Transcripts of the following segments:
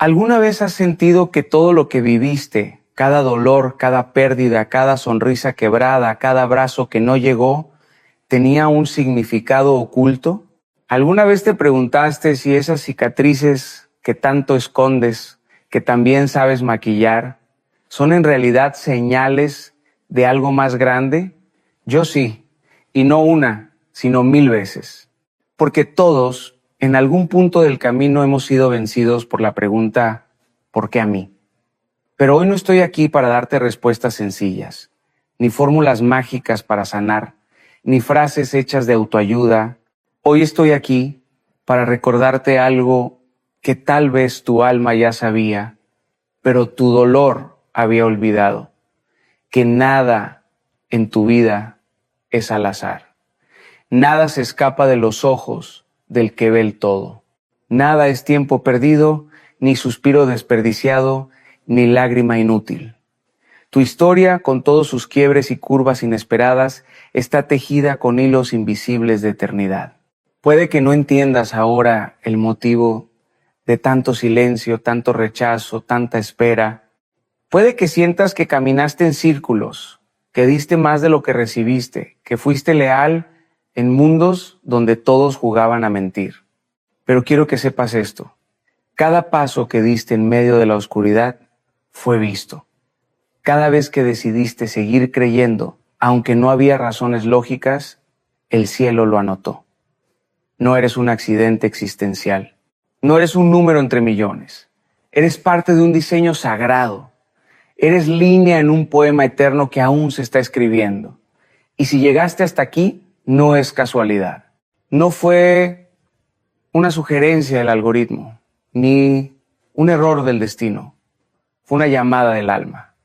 ¿Alguna vez has sentido que todo lo que viviste, cada dolor, cada pérdida, cada sonrisa quebrada, cada abrazo que no llegó, tenía un significado oculto? ¿Alguna vez te preguntaste si esas cicatrices que tanto escondes, que también sabes maquillar, son en realidad señales de algo más grande? Yo sí, y no una, sino 1000 veces. Porque todos, en algún punto del camino, hemos sido vencidos por la pregunta, ¿por qué a mí? Pero hoy no estoy aquí para darte respuestas sencillas, ni fórmulas mágicas para sanar, ni frases hechas de autoayuda. Hoy estoy aquí para recordarte algo que tal vez tu alma ya sabía, pero tu dolor había olvidado, que nada en tu vida es al azar. Nada se escapa de los ojos del que ve el todo. Nada es tiempo perdido, ni suspiro desperdiciado, ni lágrima inútil. Tu historia, con todos sus quiebres y curvas inesperadas, está tejida con hilos invisibles de eternidad. Puede que no entiendas ahora el motivo de tanto silencio, tanto rechazo, tanta espera. Puede que sientas que caminaste en círculos, que diste más de lo que recibiste, que fuiste leal en mundos donde todos jugaban a mentir. Pero quiero que sepas esto. Cada paso que diste en medio de la oscuridad fue visto. Cada vez que decidiste seguir creyendo, aunque no había razones lógicas, el cielo lo anotó. No eres un accidente existencial. No eres un número entre millones. Eres parte de un diseño sagrado. Eres línea en un poema eterno que aún se está escribiendo. Y si llegaste hasta aquí, no es casualidad. No fue una sugerencia del algoritmo, ni un error del destino. Fue una llamada del alma.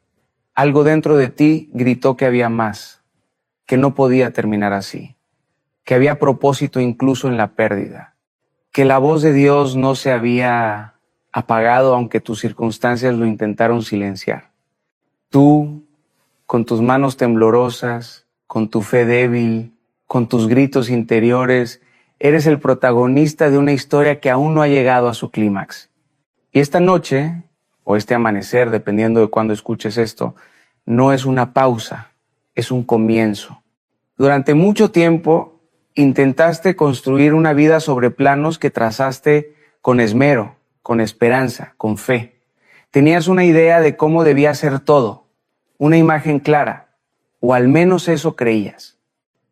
Algo dentro de ti gritó que había más, que no podía terminar así, que había propósito incluso en la pérdida, que la voz de Dios no se había apagado aunque tus circunstancias lo intentaron silenciar. Tú, con tus manos temblorosas, con tu fe débil, con tus gritos interiores, eres el protagonista de una historia que aún no ha llegado a su clímax. Y esta noche, o este amanecer, dependiendo de cuándo escuches esto, no es una pausa, es un comienzo. Durante mucho tiempo intentaste construir una vida sobre planos que trazaste con esmero, con esperanza, con fe. Tenías una idea de cómo debía ser todo, una imagen clara, o al menos eso creías.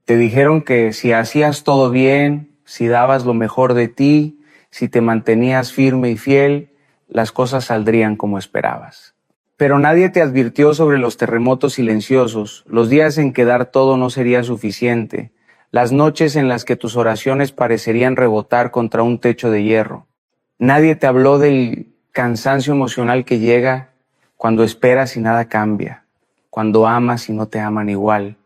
Te dijeron que si hacías todo bien, si dabas lo mejor de ti, si te mantenías firme y fiel, las cosas saldrían como esperabas. Pero nadie te advirtió sobre los terremotos silenciosos, los días en que dar todo no sería suficiente, las noches en las que tus oraciones parecerían rebotar contra un techo de hierro. Nadie te habló del cansancio emocional que llega cuando esperas y nada cambia, cuando amas y no te aman igual,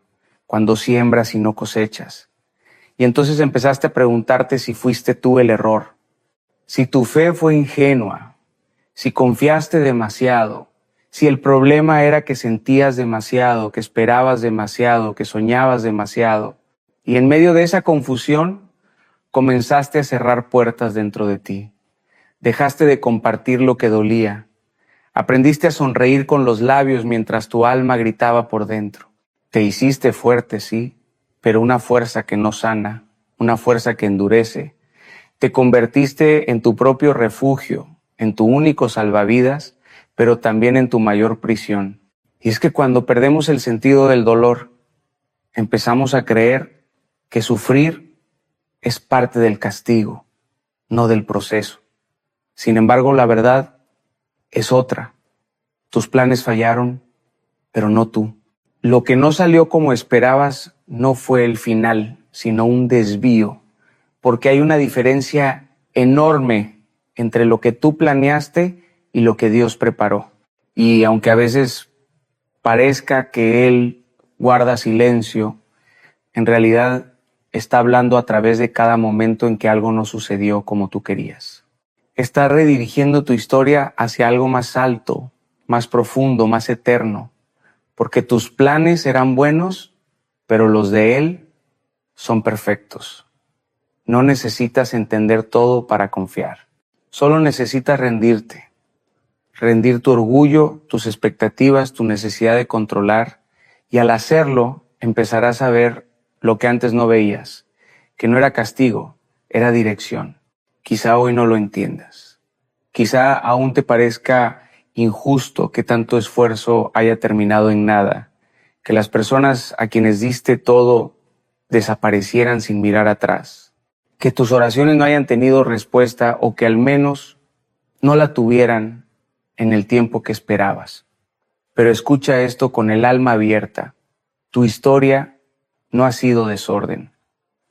cuando siembras y no cosechas. Y entonces empezaste a preguntarte si fuiste tú el error, si tu fe fue ingenua, si confiaste demasiado, si el problema era que sentías demasiado, que esperabas demasiado, que soñabas demasiado. Y en medio de esa confusión, comenzaste a cerrar puertas dentro de ti. Dejaste de compartir lo que dolía. Aprendiste a sonreír con los labios mientras tu alma gritaba por dentro. Te hiciste fuerte, sí, pero una fuerza que no sana, una fuerza que endurece. Te convertiste en tu propio refugio, en tu único salvavidas, pero también en tu mayor prisión. Y es que cuando perdemos el sentido del dolor, empezamos a creer que sufrir es parte del castigo, no del proceso. Sin embargo, la verdad es otra. Tus planes fallaron, pero no tú. Lo que no salió como esperabas no fue el final, sino un desvío, porque hay una diferencia enorme entre lo que tú planeaste y lo que Dios preparó. Y aunque a veces parezca que Él guarda silencio, en realidad está hablando a través de cada momento en que algo no sucedió como tú querías. Está redirigiendo tu historia hacia algo más alto, más profundo, más eterno, porque tus planes eran buenos, pero los de Él son perfectos. No necesitas entender todo para confiar. Solo necesitas rendirte. rendir tu orgullo, tus expectativas, tu necesidad de controlar, y al hacerlo empezarás a ver lo que antes no veías, que no era castigo, era dirección. Quizá hoy no lo entiendas. Quizá aún te parezca injusto que tanto esfuerzo haya terminado en nada, que las personas a quienes diste todo desaparecieran sin mirar atrás, que tus oraciones no hayan tenido respuesta o que al menos no la tuvieran en el tiempo que esperabas. Pero escucha esto con el alma abierta. Tu historia no ha sido desorden,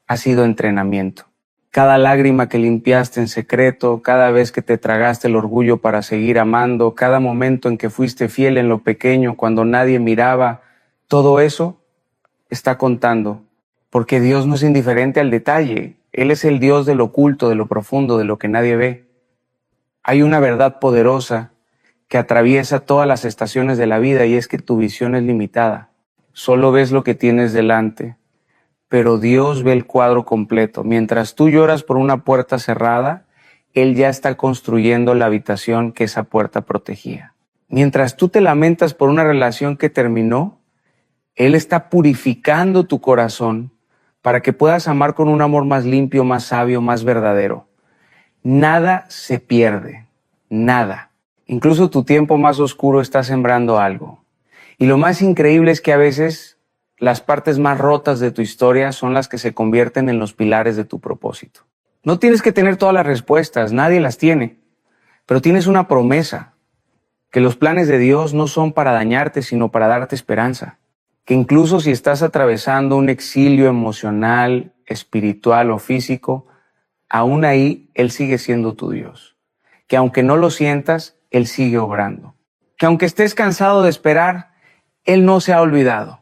ha sido entrenamiento. Cada lágrima que limpiaste en secreto, cada vez que te tragaste el orgullo para seguir amando, cada momento en que fuiste fiel en lo pequeño cuando nadie miraba, todo eso está contando, porque Dios no es indiferente al detalle. Él es el Dios de lo oculto, de lo profundo, de lo que nadie ve. Hay una verdad poderosa que atraviesa todas las estaciones de la vida y es que tu visión es limitada. Solo ves lo que tienes delante, pero Dios ve el cuadro completo. Mientras tú lloras por una puerta cerrada, Él ya está construyendo la habitación que esa puerta protegía. Mientras tú te lamentas por una relación que terminó, Él está purificando tu corazón para que puedas amar con un amor más limpio, más sabio, más verdadero. Nada se pierde, nada. Incluso tu tiempo más oscuro está sembrando algo. Y lo más increíble es que a veces las partes más rotas de tu historia son las que se convierten en los pilares de tu propósito. No tienes que tener todas las respuestas, nadie las tiene, pero tienes una promesa, que los planes de Dios no son para dañarte, sino para darte esperanza. Que incluso si estás atravesando un exilio emocional, espiritual o físico, aún ahí Él sigue siendo tu Dios. Que aunque no lo sientas, Él sigue obrando. Que aunque estés cansado de esperar, Él no se ha olvidado.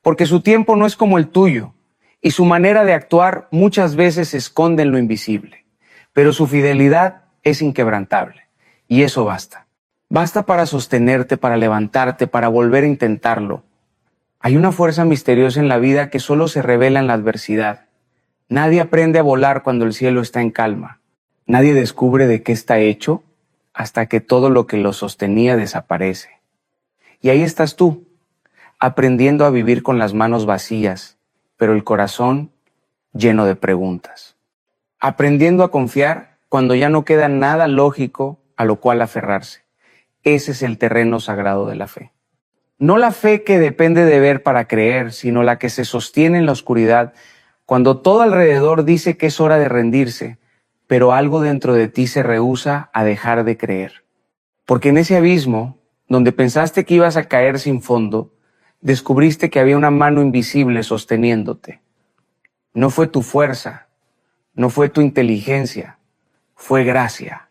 Porque su tiempo no es como el tuyo y su manera de actuar muchas veces se esconde en lo invisible. Pero su fidelidad es inquebrantable y eso basta. Basta para sostenerte, para levantarte, para volver a intentarlo. Hay una fuerza misteriosa en la vida que solo se revela en la adversidad. Nadie aprende a volar cuando el cielo está en calma. Nadie descubre de qué está hecho hasta que todo lo que lo sostenía desaparece. Y ahí estás tú, aprendiendo a vivir con las manos vacías, pero el corazón lleno de preguntas. Aprendiendo a confiar cuando ya no queda nada lógico a lo cual aferrarse. Ese es el terreno sagrado de la fe. No la fe que depende de ver para creer, sino la que se sostiene en la oscuridad, cuando todo alrededor dice que es hora de rendirse, pero algo dentro de ti se rehúsa a dejar de creer. Porque en ese abismo, donde pensaste que ibas a caer sin fondo, descubriste que había una mano invisible sosteniéndote. No fue tu fuerza, no fue tu inteligencia, fue gracia,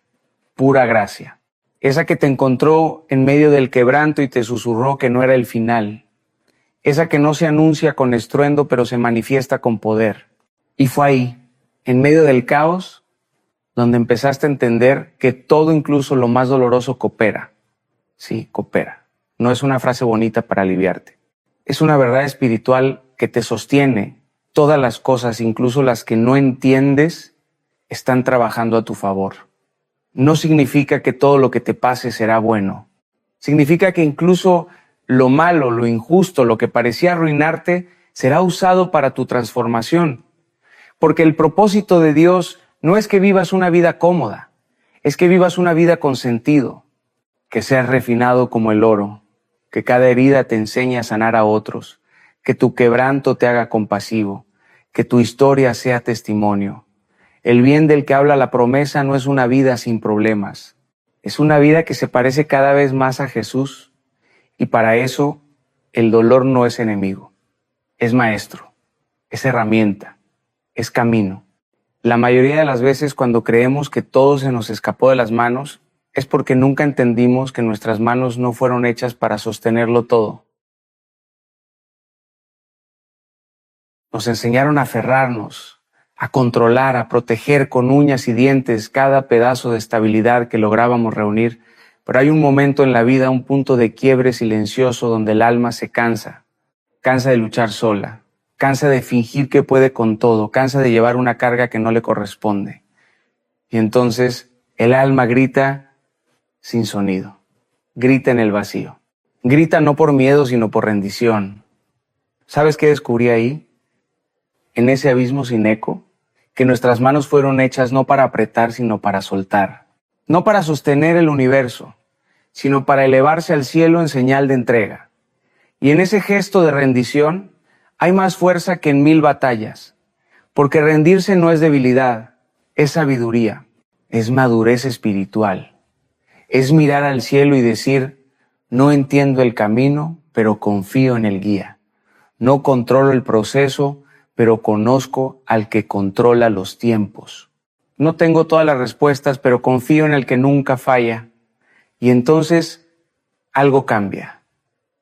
pura gracia. Esa que te encontró en medio del quebranto y te susurró que no era el final. Esa que no se anuncia con estruendo, pero se manifiesta con poder. Y fue ahí, en medio del caos, donde empezaste a entender que todo, incluso lo más doloroso, coopera. Sí, coopera. No es una frase bonita para aliviarte. Es una verdad espiritual que te sostiene. Todas las cosas, incluso las que no entiendes, están trabajando a tu favor. No significa que todo lo que te pase será bueno. Significa que incluso lo malo, lo injusto, lo que parecía arruinarte, será usado para tu transformación. Porque el propósito de Dios no es que vivas una vida cómoda, es que vivas una vida con sentido, que seas refinado como el oro, que cada herida te enseñe a sanar a otros, que tu quebranto te haga compasivo, que tu historia sea testimonio. El bien del que habla la promesa no es una vida sin problemas, es una vida que se parece cada vez más a Jesús, y para eso el dolor no es enemigo, es maestro, es herramienta, es camino. La mayoría de las veces cuando creemos que todo se nos escapó de las manos, es porque nunca entendimos que nuestras manos no fueron hechas para sostenerlo todo. Nos enseñaron a aferrarnos, a controlar, a proteger con uñas y dientes cada pedazo de estabilidad que lográbamos reunir, pero hay un momento en la vida, un punto de quiebre silencioso donde el alma se cansa de luchar sola, cansa de fingir que puede con todo, cansa de llevar una carga que no le corresponde. Y entonces el alma grita sin sonido. grita en el vacío. Grita no por miedo, sino por rendición. ¿Sabes qué descubrí ahí? En ese abismo sin eco, que nuestras manos fueron hechas no para apretar, sino para soltar. No para sostener el universo, sino para elevarse al cielo en señal de entrega. Y en ese gesto de rendición hay más fuerza que en 1000 batallas, porque rendirse no es debilidad, es sabiduría, es madurez espiritual. Es mirar al cielo y decir, no entiendo el camino, pero confío en el guía. No controlo el proceso, pero conozco al que controla los tiempos. No tengo todas las respuestas, pero confío en el que nunca falla. Y entonces algo cambia,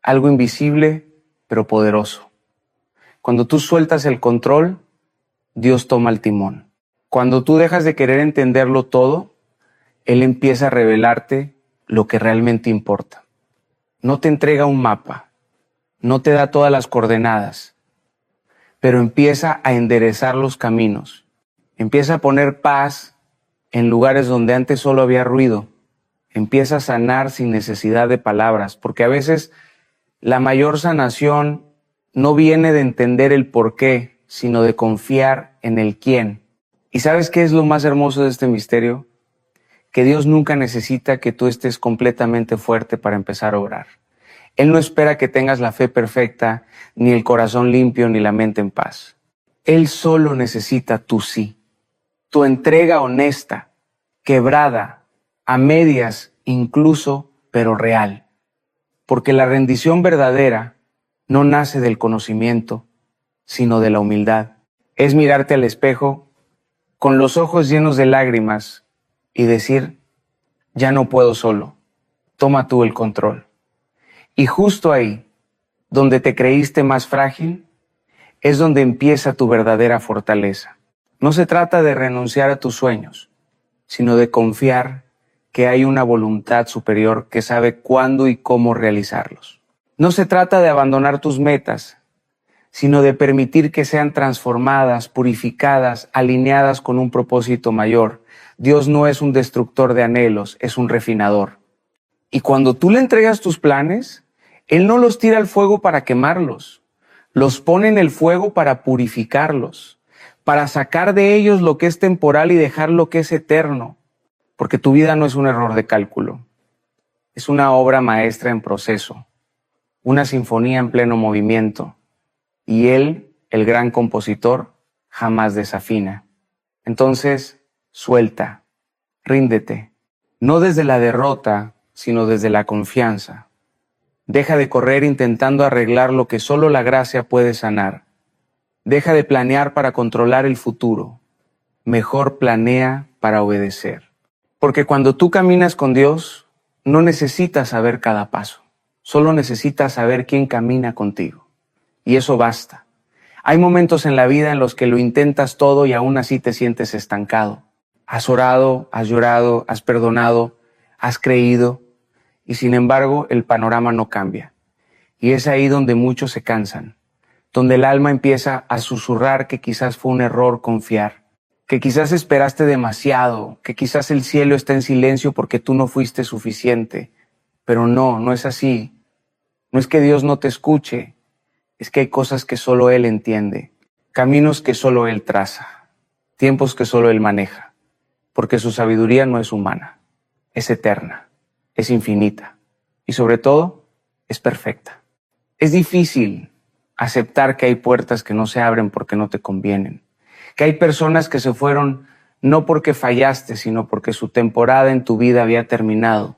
algo invisible, pero poderoso. Cuando tú sueltas el control, Dios toma el timón. Cuando tú dejas de querer entenderlo todo, Él empieza a revelarte lo que realmente importa. No te entrega un mapa, no te da todas las coordenadas, pero empieza a enderezar los caminos. Empieza a poner paz en lugares donde antes solo había ruido. Empieza a sanar sin necesidad de palabras, porque a veces la mayor sanación no viene de entender el por qué, sino de confiar en el quién. ¿Y sabes qué es lo más hermoso de este misterio? Que Dios nunca necesita que tú estés completamente fuerte para empezar a orar. Él no espera que tengas la fe perfecta, ni el corazón limpio, ni la mente en paz. Él solo necesita tu sí, tu entrega honesta, quebrada, a medias incluso, pero real. Porque la rendición verdadera no nace del conocimiento, sino de la humildad. Es mirarte al espejo con los ojos llenos de lágrimas y decir, ya no puedo solo, toma tú el control. Y justo ahí, donde te creíste más frágil, es donde empieza tu verdadera fortaleza. No se trata de renunciar a tus sueños, sino de confiar que hay una voluntad superior que sabe cuándo y cómo realizarlos. No se trata de abandonar tus metas, sino de permitir que sean transformadas, purificadas, alineadas con un propósito mayor. Dios no es un destructor de anhelos, es un refinador. Y cuando tú le entregas tus planes, Él no los tira al fuego para quemarlos, los pone en el fuego para purificarlos, para sacar de ellos lo que es temporal y dejar lo que es eterno. Porque tu vida no es un error de cálculo, es una obra maestra en proceso, una sinfonía en pleno movimiento. Y Él, el gran compositor, jamás desafina. Entonces, suelta, ríndete, no desde la derrota, sino desde la confianza. Deja de correr intentando arreglar lo que solo la gracia puede sanar. Deja de planear para controlar el futuro. Mejor planea para obedecer. Porque cuando tú caminas con Dios, no necesitas saber cada paso. Solo necesitas saber quién camina contigo. Y eso basta. Hay momentos en la vida en los que lo intentas todo y aún así te sientes estancado. Has orado, has llorado, has perdonado, has creído, y sin embargo el panorama no cambia. Y es ahí donde muchos se cansan, donde el alma empieza a susurrar que quizás fue un error confiar, que quizás esperaste demasiado, que quizás el cielo está en silencio porque tú no fuiste suficiente. Pero no es así. No es que Dios no te escuche, es que hay cosas que solo Él entiende, caminos que solo Él traza, tiempos que solo Él maneja, porque su sabiduría no es humana, es eterna, es infinita y sobre todo es perfecta. Es difícil aceptar que hay puertas que no se abren porque no te convienen, que hay personas que se fueron no porque fallaste, sino porque su temporada en tu vida había terminado,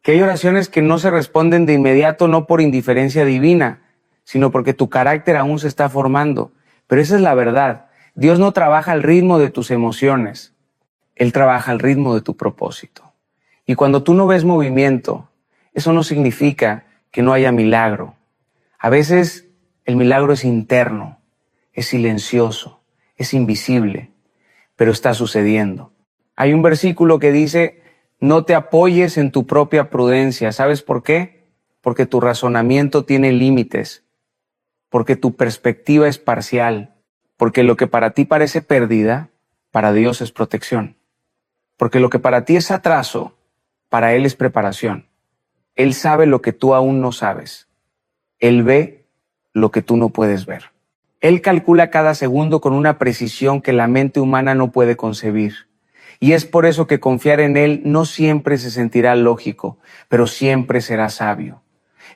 que hay oraciones que no se responden de inmediato no por indiferencia divina, sino porque tu carácter aún se está formando. Pero esa es la verdad. Dios no trabaja al ritmo de tus emociones. Él trabaja al ritmo de tu propósito. Y cuando tú no ves movimiento, eso no significa que no haya milagro. A veces el milagro es interno, es silencioso, es invisible, pero está sucediendo. Hay un versículo que dice, no te apoyes en tu propia prudencia. ¿Sabes por qué? Porque tu razonamiento tiene límites. Porque tu perspectiva es parcial, porque lo que para ti parece pérdida, para Dios es protección. Porque lo que para ti es atraso, para Él es preparación. Él sabe lo que tú aún no sabes. Él ve lo que tú no puedes ver. Él calcula cada segundo con una precisión que la mente humana no puede concebir. Y es por eso que confiar en Él no siempre se sentirá lógico, pero siempre será sabio.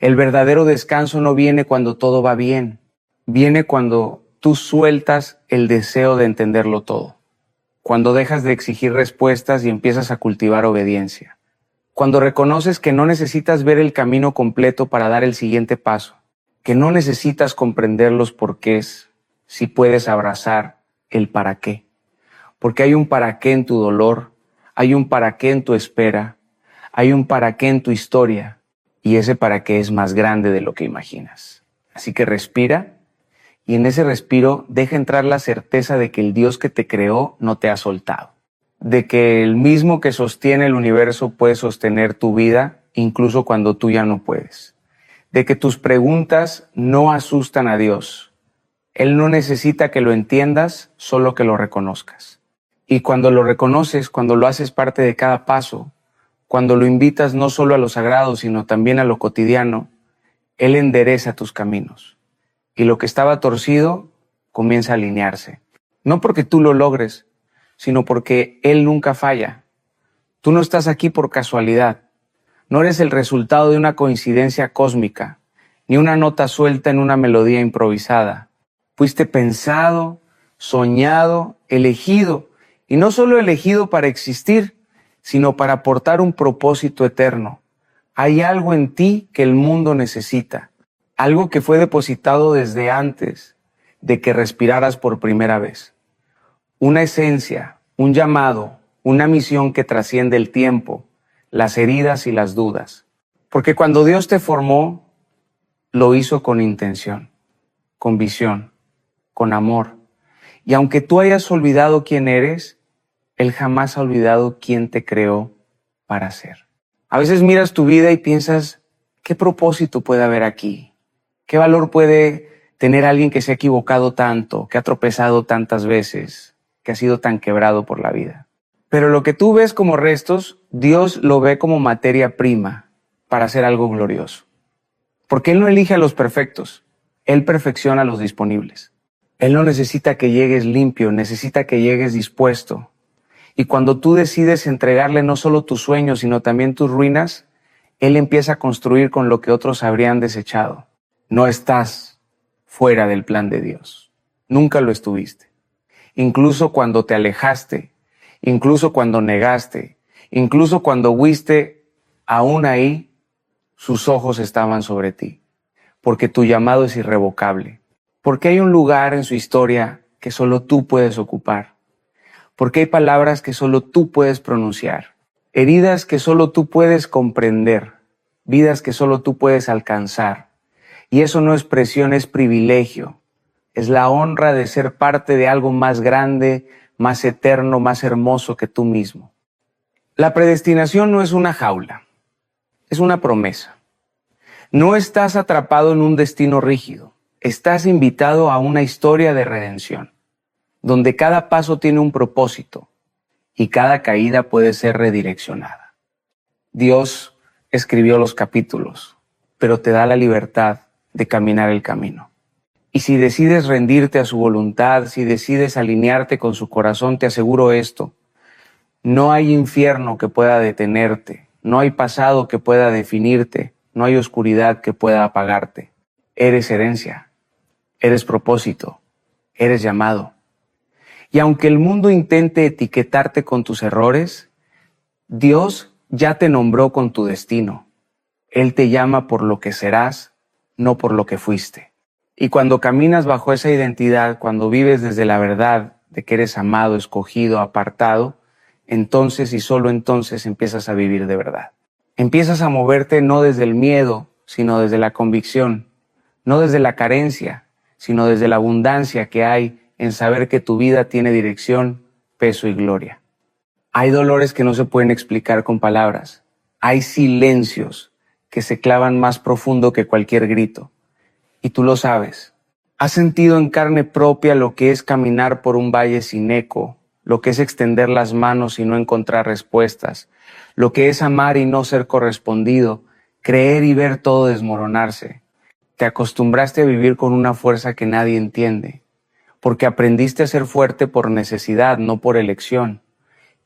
El verdadero descanso no viene cuando todo va bien. Viene cuando tú sueltas el deseo de entenderlo todo. Cuando dejas de exigir respuestas y empiezas a cultivar obediencia. Cuando reconoces que no necesitas ver el camino completo para dar el siguiente paso. Que no necesitas comprender los porqués si puedes abrazar el para qué. Porque hay un para qué en tu dolor, hay un para qué en tu espera, hay un para qué en tu historia, y ese para qué es más grande de lo que imaginas. Así que respira, y en ese respiro deja entrar la certeza de que el Dios que te creó no te ha soltado, de que el mismo que sostiene el universo puede sostener tu vida incluso cuando tú ya no puedes, de que tus preguntas no asustan a Dios. Él no necesita que lo entiendas, solo que lo reconozcas. Y cuando lo reconoces, cuando lo haces parte de cada paso, cuando lo invitas no solo a lo sagrado, sino también a lo cotidiano, Él endereza tus caminos. Y lo que estaba torcido comienza a alinearse. No porque tú lo logres, sino porque Él nunca falla. Tú no estás aquí por casualidad. No eres el resultado de una coincidencia cósmica, ni una nota suelta en una melodía improvisada. Fuiste pensado, soñado, elegido, y no solo elegido para existir, sino para aportar un propósito eterno. Hay algo en ti que el mundo necesita, algo que fue depositado desde antes de que respiraras por primera vez. Una esencia, un llamado, una misión que trasciende el tiempo, las heridas y las dudas. Porque cuando Dios te formó, lo hizo con intención, con visión, con amor. Y aunque tú hayas olvidado quién eres, Él jamás ha olvidado quién te creó para ser. A veces miras tu vida y piensas, ¿qué propósito puede haber aquí? ¿Qué valor puede tener alguien que se ha equivocado tanto, que ha tropezado tantas veces, que ha sido tan quebrado por la vida? Pero lo que tú ves como restos, Dios lo ve como materia prima para hacer algo glorioso. Porque Él no elige a los perfectos, Él perfecciona a los disponibles. Él no necesita que llegues limpio, necesita que llegues dispuesto. Y cuando tú decides entregarle no solo tus sueños, sino también tus ruinas, Él empieza a construir con lo que otros habrían desechado. No estás fuera del plan de Dios. Nunca lo estuviste. Incluso cuando te alejaste, incluso cuando negaste, incluso cuando huiste, aún ahí, sus ojos estaban sobre ti. Porque tu llamado es irrevocable. Porque hay un lugar en su historia que solo tú puedes ocupar. Porque hay palabras que solo tú puedes pronunciar, heridas que solo tú puedes comprender, vidas que solo tú puedes alcanzar. Y eso no es presión, es privilegio. Es la honra de ser parte de algo más grande, más eterno, más hermoso que tú mismo. La predestinación no es una jaula, es una promesa. No estás atrapado en un destino rígido, estás invitado a una historia de redención, donde cada paso tiene un propósito y cada caída puede ser redireccionada. Dios escribió los capítulos, pero te da la libertad de caminar el camino. Y si decides rendirte a su voluntad, si decides alinearte con su corazón, te aseguro esto: no hay infierno que pueda detenerte, no hay pasado que pueda definirte, no hay oscuridad que pueda apagarte. Eres herencia, eres propósito, eres llamado. Y aunque el mundo intente etiquetarte con tus errores, Dios ya te nombró con tu destino. Él te llama por lo que serás, no por lo que fuiste. Y cuando caminas bajo esa identidad, cuando vives desde la verdad de que eres amado, escogido, apartado, entonces y solo entonces empiezas a vivir de verdad. Empiezas a moverte no desde el miedo, sino desde la convicción, no desde la carencia, sino desde la abundancia que hay en saber que tu vida tiene dirección, peso y gloria. Hay dolores que no se pueden explicar con palabras. Hay silencios que se clavan más profundo que cualquier grito. Y tú lo sabes. Has sentido en carne propia lo que es caminar por un valle sin eco, lo que es extender las manos y no encontrar respuestas, lo que es amar y no ser correspondido, creer y ver todo desmoronarse. Te acostumbraste a vivir con una fuerza que nadie entiende, porque aprendiste a ser fuerte por necesidad, no por elección.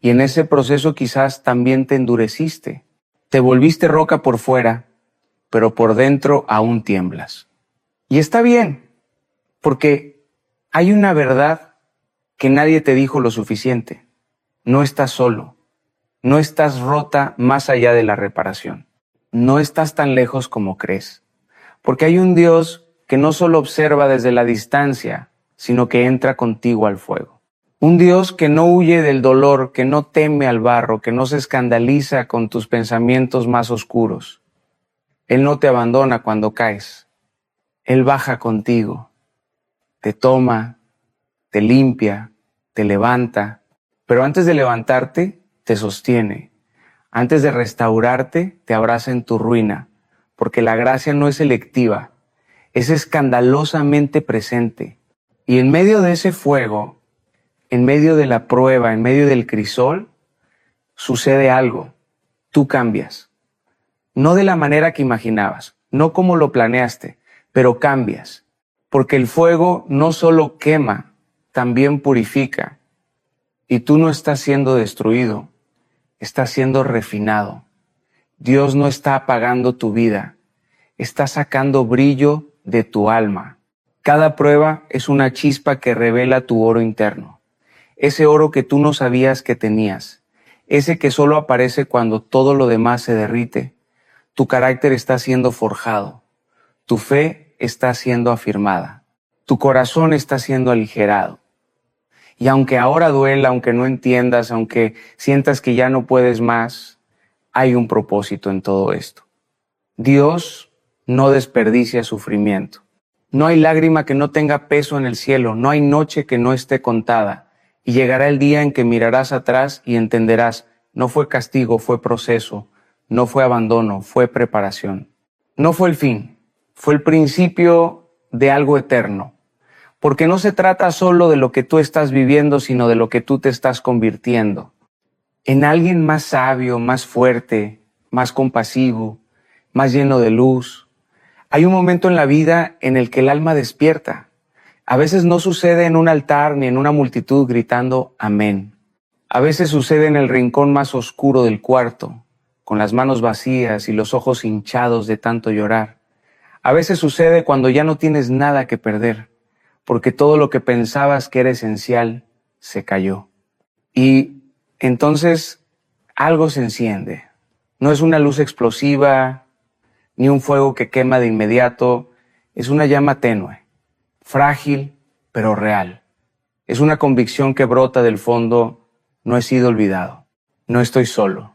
Y en ese proceso quizás también te endureciste. Te volviste roca por fuera, pero por dentro aún tiemblas. Y está bien, porque hay una verdad que nadie te dijo lo suficiente. No estás solo. No estás rota más allá de la reparación. No estás tan lejos como crees. Porque hay un Dios que no solo observa desde la distancia, sino que entra contigo al fuego. Un Dios que no huye del dolor, que no teme al barro, que no se escandaliza con tus pensamientos más oscuros. Él no te abandona cuando caes. Él baja contigo, te toma, te limpia, te levanta, pero antes de levantarte, te sostiene. Antes de restaurarte, te abraza en tu ruina, porque la gracia no es selectiva, es escandalosamente presente. Y en medio de ese fuego, en medio de la prueba, en medio del crisol, sucede algo. Tú cambias. No de la manera que imaginabas, no como lo planeaste, pero cambias. Porque el fuego no solo quema, también purifica. Y tú no estás siendo destruido, estás siendo refinado. Dios no está apagando tu vida, está sacando brillo de tu alma. Cada prueba es una chispa que revela tu oro interno. Ese oro que tú no sabías que tenías, ese que solo aparece cuando todo lo demás se derrite. Tu carácter está siendo forjado, tu fe está siendo afirmada, tu corazón está siendo aligerado. Y aunque ahora duela, aunque no entiendas, aunque sientas que ya no puedes más, hay un propósito en todo esto. Dios no desperdicia sufrimiento. No hay lágrima que no tenga peso en el cielo, no hay noche que no esté contada. Y llegará el día en que mirarás atrás y entenderás, no fue castigo, fue proceso, no fue abandono, fue preparación. No fue el fin, fue el principio de algo eterno. Porque no se trata solo de lo que tú estás viviendo, sino de lo que tú te estás convirtiendo. En alguien más sabio, más fuerte, más compasivo, más lleno de luz. Hay un momento en la vida en el que el alma despierta. A veces no sucede en un altar ni en una multitud gritando amén. A veces sucede en el rincón más oscuro del cuarto, con las manos vacías y los ojos hinchados de tanto llorar. A veces sucede cuando ya no tienes nada que perder, porque todo lo que pensabas que era esencial se cayó. Y entonces algo se enciende. No es una luz explosiva, ni un fuego que quema de inmediato. Es una llama tenue, frágil, pero real. Es una convicción que brota del fondo: no he sido olvidado, no estoy solo.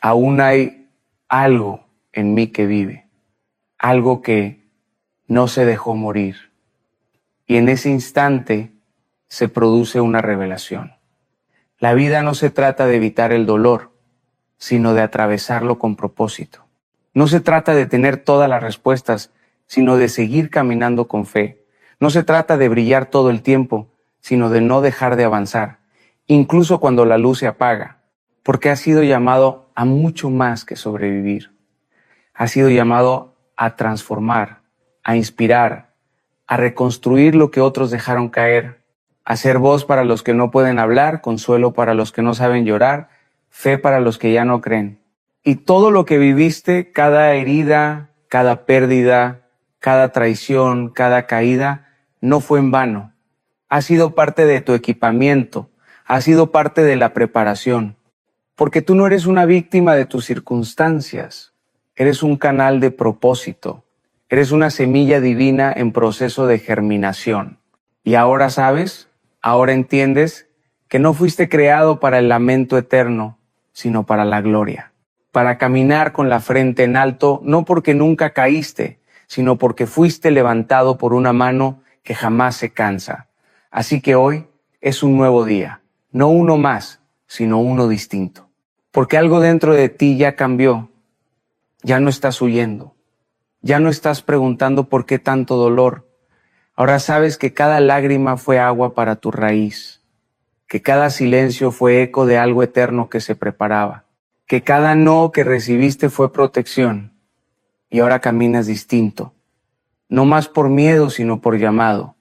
Aún hay algo en mí que vive, algo que no se dejó morir. Y en ese instante se produce una revelación. La vida no se trata de evitar el dolor, sino de atravesarlo con propósito. No se trata de tener todas las respuestas, sino de seguir caminando con fe. No se trata de brillar todo el tiempo, sino de no dejar de avanzar, incluso cuando la luz se apaga, porque has sido llamado a mucho más que sobrevivir. Has sido llamado a transformar, a inspirar, a reconstruir lo que otros dejaron caer, a ser voz para los que no pueden hablar, consuelo para los que no saben llorar, fe para los que ya no creen. Y todo lo que viviste, cada herida, cada pérdida, cada traición, cada caída, no fue en vano. Ha sido parte de tu equipamiento, ha sido parte de la preparación. Porque tú no eres una víctima de tus circunstancias, eres un canal de propósito, eres una semilla divina en proceso de germinación. Y ahora sabes, ahora entiendes que no fuiste creado para el lamento eterno, sino para la gloria. Para caminar con la frente en alto, no porque nunca caíste, sino porque fuiste levantado por una mano que jamás se cansa. Así que hoy es un nuevo día, no uno más, sino uno distinto. Porque algo dentro de ti ya cambió, ya no estás huyendo, ya no estás preguntando por qué tanto dolor. Ahora sabes que cada lágrima fue agua para tu raíz, que cada silencio fue eco de algo eterno que se preparaba, que cada no que recibiste fue protección, y ahora caminas distinto. No más por miedo, sino por llamado.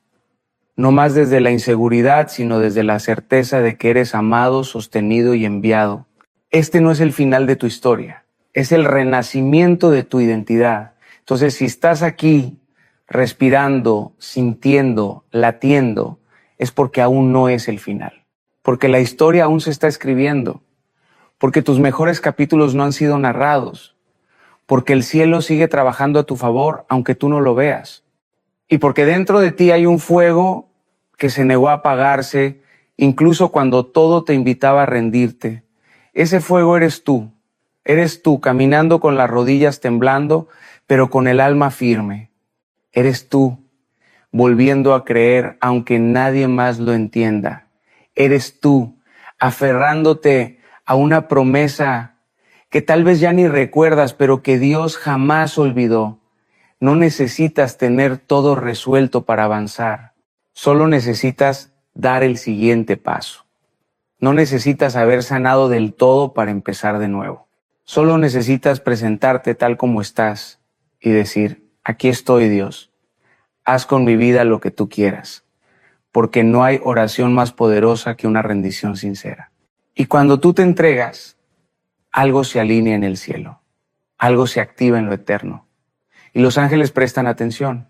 No más desde la inseguridad, sino desde la certeza de que eres amado, sostenido y enviado. Este no es el final de tu historia, es el renacimiento de tu identidad. Entonces, si estás aquí respirando, sintiendo, latiendo, es porque aún no es el final. Porque la historia aún se está escribiendo. Porque tus mejores capítulos no han sido narrados. Porque el cielo sigue trabajando a tu favor, aunque tú no lo veas. Y porque dentro de ti hay un fuego que se negó a apagarse, incluso cuando todo te invitaba a rendirte. Ese fuego eres tú caminando con las rodillas temblando, pero con el alma firme. Eres tú, volviendo a creer aunque nadie más lo entienda. Eres tú, aferrándote a una promesa que tal vez ya ni recuerdas, pero que Dios jamás olvidó. No necesitas tener todo resuelto para avanzar. Solo necesitas dar el siguiente paso. No necesitas haber sanado del todo para empezar de nuevo. Solo necesitas presentarte tal como estás y decir, aquí estoy, Dios. Haz con mi vida lo que tú quieras, porque no hay oración más poderosa que una rendición sincera. Y cuando tú te entregas, algo se alinea en el cielo, algo se activa en lo eterno. Y los ángeles prestan atención,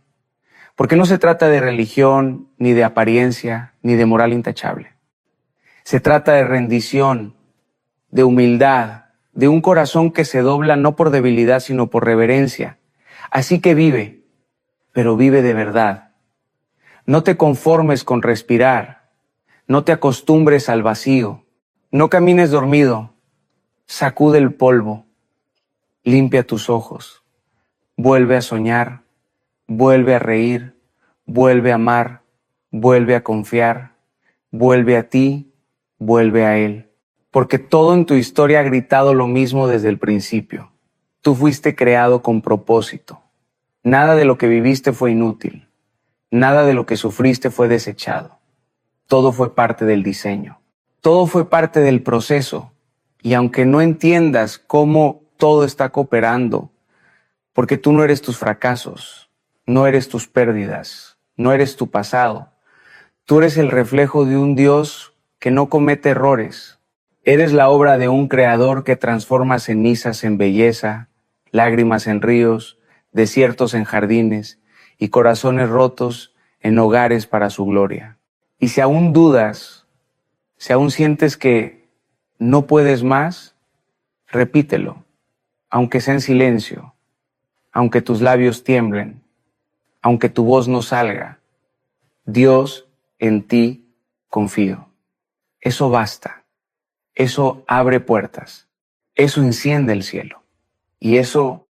porque no se trata de religión, ni de apariencia, ni de moral intachable. Se trata de rendición, de humildad, de un corazón que se dobla no por debilidad, sino por reverencia. Así que vive, pero vive de verdad. No te conformes con respirar, no te acostumbres al vacío, no camines dormido, sacude el polvo, limpia tus ojos, vuelve a soñar, vuelve a reír, vuelve a amar, vuelve a confiar, vuelve a ti, vuelve a Él. Porque todo en tu historia ha gritado lo mismo desde el principio. Tú fuiste creado con propósito. Nada de lo que viviste fue inútil. Nada de lo que sufriste fue desechado. Todo fue parte del diseño. Todo fue parte del proceso. Y aunque no entiendas cómo todo está cooperando, porque tú no eres tus fracasos, no eres tus pérdidas, no eres tu pasado. Tú eres el reflejo de un Dios que no comete errores. Eres la obra de un creador que transforma cenizas en belleza, lágrimas en ríos, desiertos en jardines y corazones rotos en hogares para su gloria. Y si aún dudas, si aún sientes que no puedes más, repítelo, aunque sea en silencio, aunque tus labios tiemblen, aunque tu voz no salga. Dios, en ti confío. Eso basta. Eso abre puertas. Eso enciende el cielo. Y eso